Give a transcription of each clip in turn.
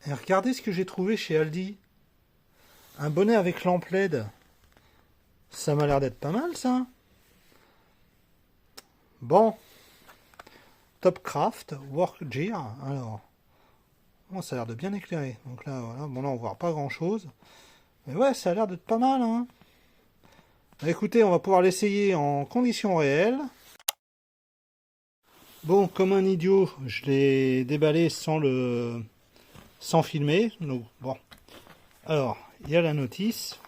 Et regardez ce que j'ai trouvé chez Aldi. Un bonnet avec lampe LED. Ça m'a l'air d'être pas mal, ça. Bon. Topcraft Work Gear. Alors. Bon, ça a l'air de bien éclairer. Donc là, voilà. Bon, là, on voit pas grand-chose. Mais ouais, ça a l'air d'être pas mal, hein. Bah, écoutez, on va pouvoir l'essayer en conditions réelles. Bon, comme un idiot, je l'ai déballé sans filmer. Donc, bon. Alors, il y a la notice.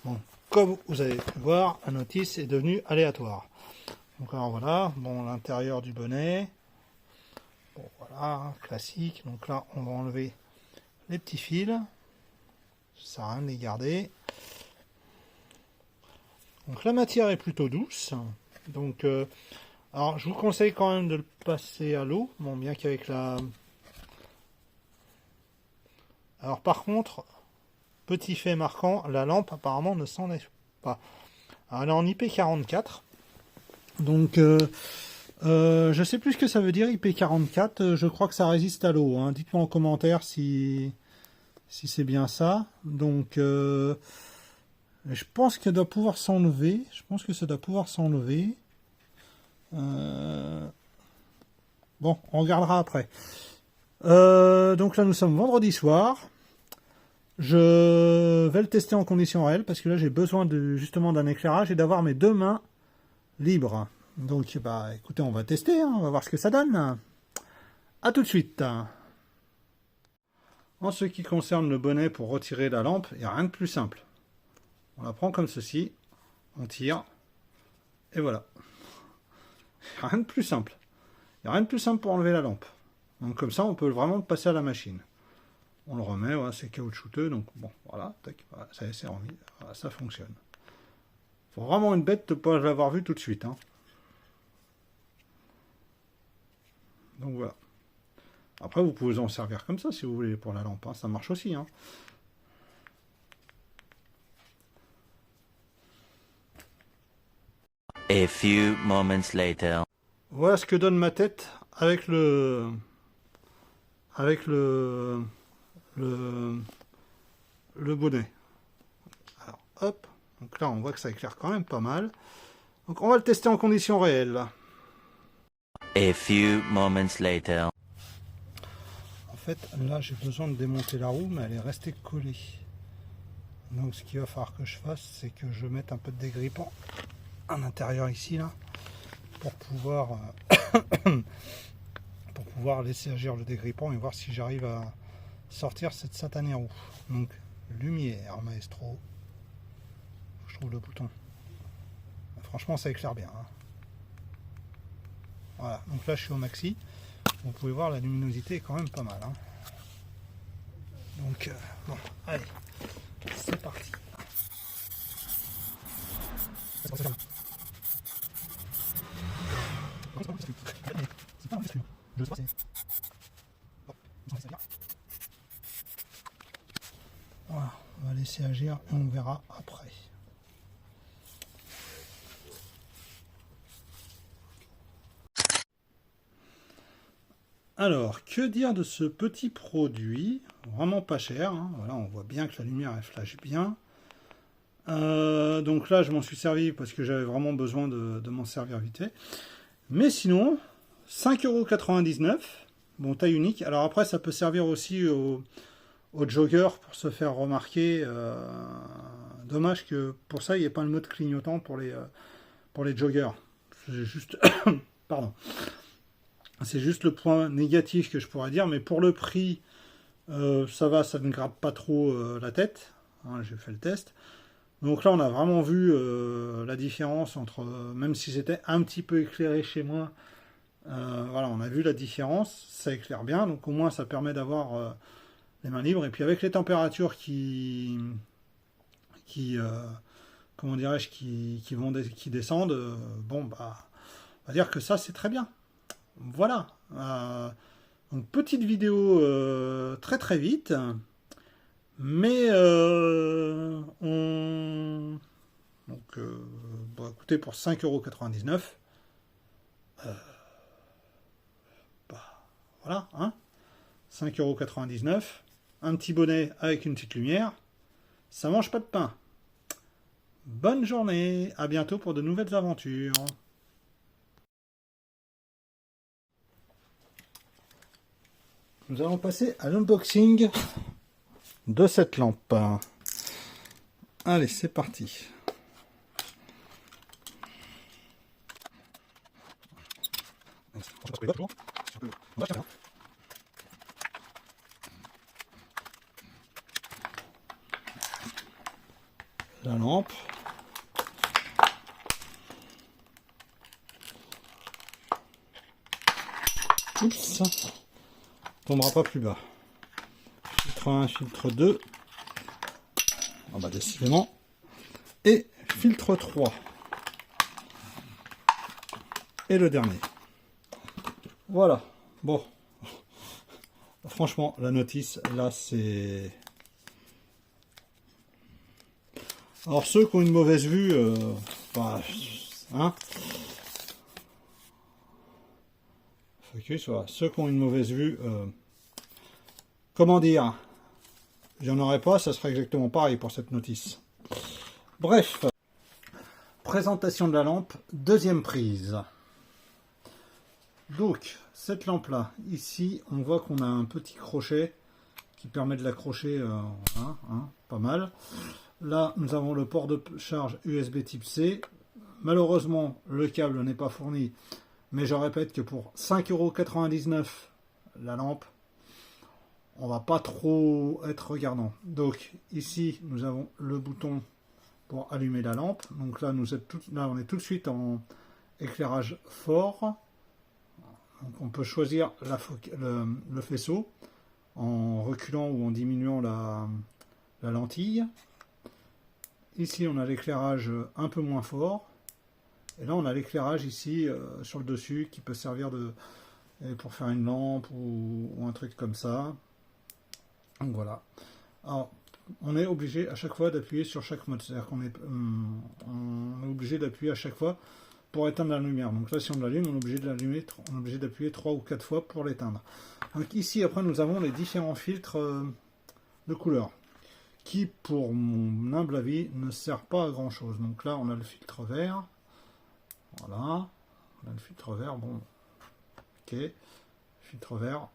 Bon, comme vous avez pu voir, la notice est devenue aléatoire. Donc alors voilà, bon, l'intérieur du bonnet. Bon, voilà, classique. Donc là, on va enlever les petits fils. Ça sert à rien de les garder. Donc la matière est plutôt douce. Donc, alors je vous conseille quand même de le passer à l'eau. Bon, bien qu'avec la... Alors par contre, petit fait marquant, la lampe apparemment ne s'enlève pas. Alors elle est en IP44. Donc je sais plus ce que ça veut dire IP44. Je crois que ça résiste à l'eau. Hein. Dites-moi en commentaire si c'est bien ça. Donc je pense qu'elle doit pouvoir s'enlever. Je pense que ça doit pouvoir s'enlever. Bon, on regardera après. Donc là nous sommes vendredi soir. Je vais le tester en conditions réelles parce que là j'ai besoin justement d'un éclairage et d'avoir mes deux mains libres. Donc bah écoutez, on va tester, hein, on va voir ce que ça donne. A tout de suite. En ce qui concerne le bonnet pour retirer la lampe, il n'y a rien de plus simple. On la prend comme ceci, on tire, et voilà. Il n'y a rien de plus simple. Il n'y a rien de plus simple pour enlever la lampe. Donc comme ça, on peut vraiment le passer à la machine. On le remet, voilà, c'est caoutchouteux, donc bon, voilà, tac, voilà, ça c'est remis, voilà, ça fonctionne. Faut vraiment une bête de ne pas l'avoir vu tout de suite. Hein. Donc voilà. Après, vous pouvez en servir comme ça si vous voulez pour la lampe, hein, ça marche aussi. Hein. A few moments later. Voilà ce que donne ma tête avec le bonnet. Alors hop, donc là on voit que ça éclaire quand même pas mal. Donc on va le tester en conditions réelles. A few moments later. En fait là j'ai besoin de démonter la roue mais elle est restée collée. Donc ce qu'il va falloir que je fasse c'est que je mette un peu de dégrippant à l'intérieur ici là pour pouvoir laisser agir le dégrippant et voir si j'arrive à sortir cette satanée roue. Donc lumière maestro. Je trouve le bouton. Franchement ça éclaire bien. Hein. Voilà, donc là je suis au maxi. Vous pouvez voir la luminosité est quand même pas mal. Hein. Donc bon, allez, c'est parti. Voilà, on va laisser agir et on verra après. Alors, que dire de ce petit produit? Vraiment pas cher. Hein. Voilà, on voit bien que la lumière elle flash bien. Donc là, je m'en suis servi parce que j'avais vraiment besoin de m'en servir vite fait. Mais sinon, 5,99 €. Bon, taille unique. Alors après, ça peut servir aussi aux joggers pour se faire remarquer. Dommage que pour ça, il n'y ait pas le mode clignotant pour les joggers. C'est juste... Pardon. C'est juste le point négatif que je pourrais dire. Mais pour le prix, ça va, ça ne gratte pas trop la tête. Hein, j'ai fait le test. Donc là, on a vraiment vu la différence entre... même si c'était un petit peu éclairé chez moi, voilà, on a vu la différence. Ça éclaire bien. Donc au moins, ça permet d'avoir... les mains libres, et puis avec les températures comment dirais-je, qui descendent, bon, bah, on va dire que ça, c'est très bien. Voilà. Donc, petite vidéo très très vite, mais donc, bon, écoutez, pour 5,99 €, bah, voilà, hein. 5,99 €. Un petit bonnet avec une petite lumière. Ça mange pas de pain. Bonne journée, à bientôt pour de nouvelles aventures. Nous allons passer à l'unboxing de cette lampe. Allez, c'est parti. La lampe. Oups. Tombera pas plus bas. Filtre 1, filtre 2. Ah bah décidément. Et filtre 3. Et le dernier. Voilà. Bon. Franchement, la notice, là, c'est... Alors, ceux qui ont une mauvaise vue, bah, hein, focus, voilà. Ceux qui ont une mauvaise vue, comment dire, il n'y en aurait pas, ça serait exactement pareil pour cette notice. Bref, présentation de la lampe, deuxième prise. Donc, cette lampe-là, ici, on voit qu'on a un petit crochet qui permet de l'accrocher, pas mal. Là, nous avons le port de charge USB type C. Malheureusement, le câble n'est pas fourni, mais je répète que pour 5,99 € la lampe, on va pas trop être regardant. Donc ici, nous avons le bouton pour allumer la lampe. Donc là, on est tout de suite en éclairage fort. Donc on peut choisir le faisceau en reculant ou en diminuant la lentille. Ici, on a l'éclairage un peu moins fort. Et là, on a l'éclairage ici sur le dessus qui peut servir pour faire une lampe ou un truc comme ça. Donc voilà. Alors, on est obligé à chaque fois d'appuyer sur chaque mode. C'est-à-dire qu'on est obligé d'appuyer à chaque fois pour éteindre la lumière. Donc là, si on l'allume, on est obligé de l'allumer, on est obligé d'appuyer 3 ou 4 fois pour l'éteindre. Donc ici, après, nous avons les différents filtres de couleurs, qui, pour mon humble avis, ne sert pas à grand chose. Donc là, on a le filtre vert. Voilà. On a le filtre vert. Bon. Ok. Filtre vert.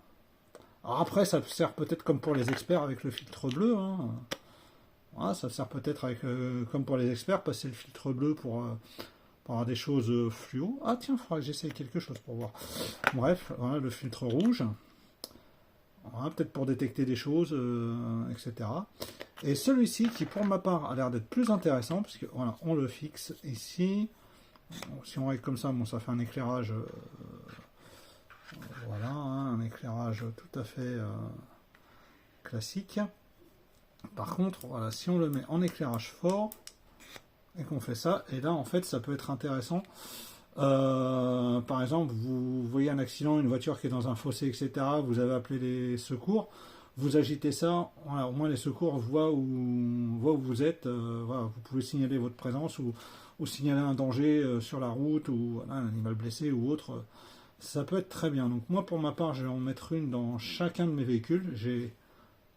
Alors après, ça sert peut-être comme pour les experts avec le filtre bleu. Hein. Voilà, ça sert peut-être comme pour les experts, passer le filtre bleu pour avoir des choses fluo. Ah tiens, il faudra que j'essaye quelque chose pour voir. Bref, voilà le filtre rouge. Voilà, peut-être pour détecter des choses, etc. Et celui-ci qui pour ma part a l'air d'être plus intéressant, parce que voilà, on le fixe ici. Bon, si on règle comme ça, bon, ça fait un éclairage, voilà, hein, un éclairage tout à fait classique. Par contre, voilà, si on le met en éclairage fort et qu'on fait ça, et là en fait ça peut être intéressant. Par exemple, vous voyez un accident, une voiture qui est dans un fossé, etc. Vous avez appelé les secours, vous agitez ça, voilà, au moins les secours voient où vous êtes. Voilà, vous pouvez signaler votre présence ou signaler un danger sur la route ou voilà, un animal blessé ou autre. Ça peut être très bien. Donc moi pour ma part, je vais en mettre une dans chacun de mes véhicules. J'ai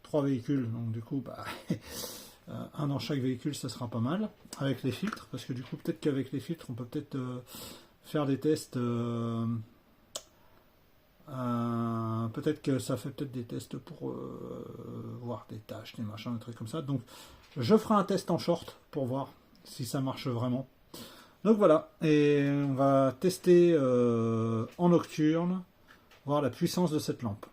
3 véhicules, donc du coup, bah, un dans chaque véhicule, ça sera pas mal. Avec les filtres, parce que du coup, peut-être qu'avec les filtres, on peut peut-être faire des tests. Peut-être que ça fait peut-être des tests pour voir des tâches, des machins, des trucs comme ça. Donc, je ferai un test en short pour voir si ça marche vraiment. Donc voilà, et on va tester en nocturne, voir la puissance de cette lampe.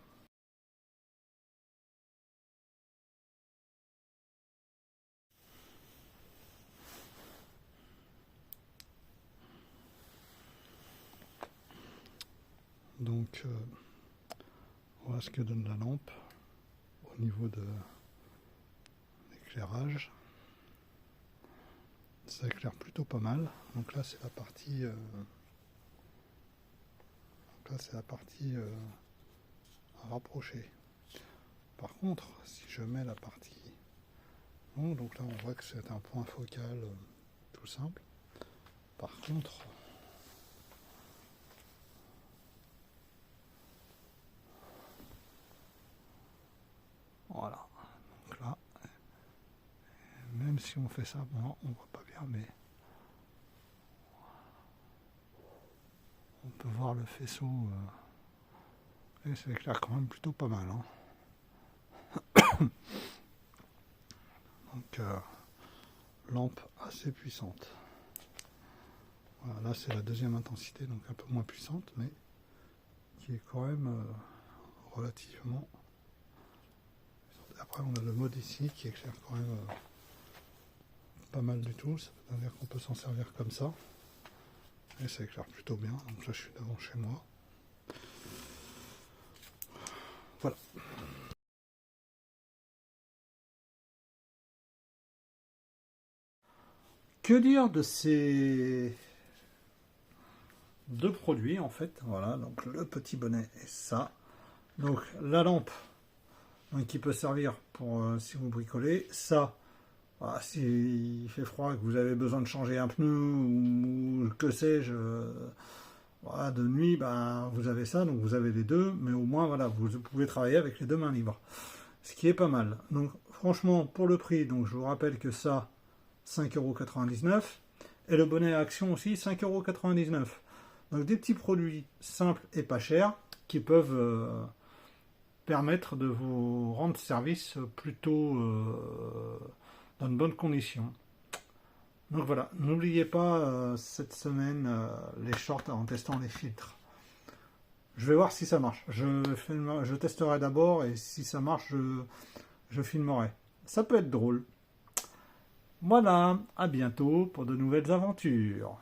Donc, voilà ce que donne la lampe au niveau de l'éclairage. Ça éclaire plutôt pas mal. Donc là, c'est la partie. À rapprocher. Par contre, si je mets la partie. Bon, donc là, on voit que c'est un point focal tout simple. Par contre. si on fait ça, bon, on voit pas bien, mais on peut voir le faisceau. Et ça éclaire quand même plutôt pas mal. Hein. Donc, lampe assez puissante. Voilà, là c'est la deuxième intensité, donc un peu moins puissante, mais qui est quand même relativement. Après on a le mode ici qui éclaire quand même pas mal du tout, ça veut dire qu'on peut s'en servir comme ça. Et ça éclaire plutôt bien, donc là je suis devant chez moi. Voilà. Que dire de ces deux produits en fait? Voilà, donc le petit bonnet et ça. Donc la lampe, donc, qui peut servir pour si vous bricolez. Ça, voilà, s'il fait froid, que vous avez besoin de changer un pneu ou que sais-je, voilà, de nuit, ben, vous avez ça, donc vous avez les deux, mais au moins voilà, vous pouvez travailler avec les deux mains libres. Ce qui est pas mal. Donc franchement, pour le prix, donc je vous rappelle que ça, 5,99 € et le bonnet à action aussi 5,99 €. Donc des petits produits simples et pas chers qui peuvent permettre de vous rendre service plutôt dans de bonnes conditions. Donc voilà, n'oubliez pas cette semaine les shorts en testant les filtres. Je vais voir si ça marche. Je testerai d'abord et si ça marche, je filmerai. Ça peut être drôle. Voilà, à bientôt pour de nouvelles aventures.